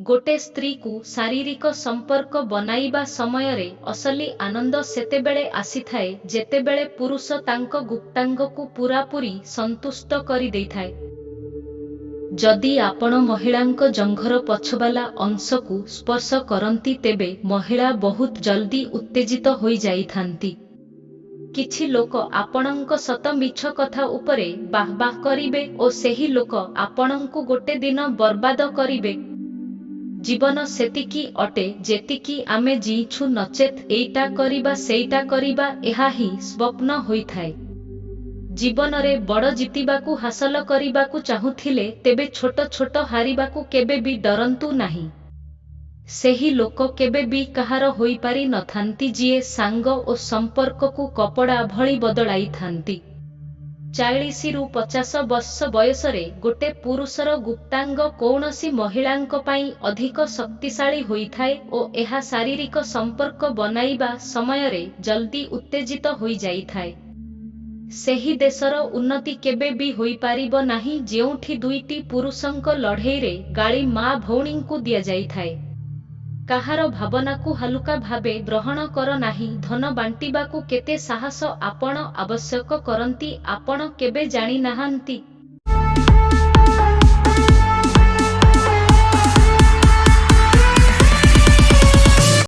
गोटे स्त्री को शारीरिक संपर्क बनाइबा समयरे असली आनंद सेतेबेले आसीथाए जेतेबेले पुरुष तांको गुप्तांग को पूरापूरी संतुष्ट करि देइथाए। जदि आपण महिलांक जंघर पछवाला अंश को स्पर्श करती तेबे महिला बहुत जल्दी उत्तेजित होई जाइथांती। किछि लोक आपणंक सत मिछ कथा उपरे बाह करिबे ओ सेही लोक आपणंकु गोटे दिन बर्बाद करिबे। जीवन सेतिकी अटे जेतिकी आमे जीछु, नचेत एइटा करिबा सेइटा करिबा एहा ही स्वप्न होइथाए। जीवन रे बड़ जितिबाकू हासिल करिबाकू चाहुथिले तेबे छोट छोट हारिबाकू केबे भी डरंतु नाही। सेही लोक केबे भी कहार होई पारि नथांती जिए सांग ओ संपर्क को कपड़ा भली बदलाई थांती। 40 रु 50 वर्ष बयसरे गोटे पुरुषर गुप्तांग कौनसी महिलांक पाई अधिक शक्तिशाली होइथाए ओ एहा शारीरिक संपर्क बनाइबा समयरे जल्दी उत्तेजित होई जाइथाए। सेही देशर उन्नति केबे भी होई पारिबो नाही जेउठी दुईटी पुरुषंक लढ़ेईरे गाली माँ भौणींकु दिया जाइथाए। काहार भावनाकू हालुका भावे ग्रहण कर नाही। धन बांटिबाकू केते साहस आपण आवश्यक करंती आपण केबे जानी नाहांती।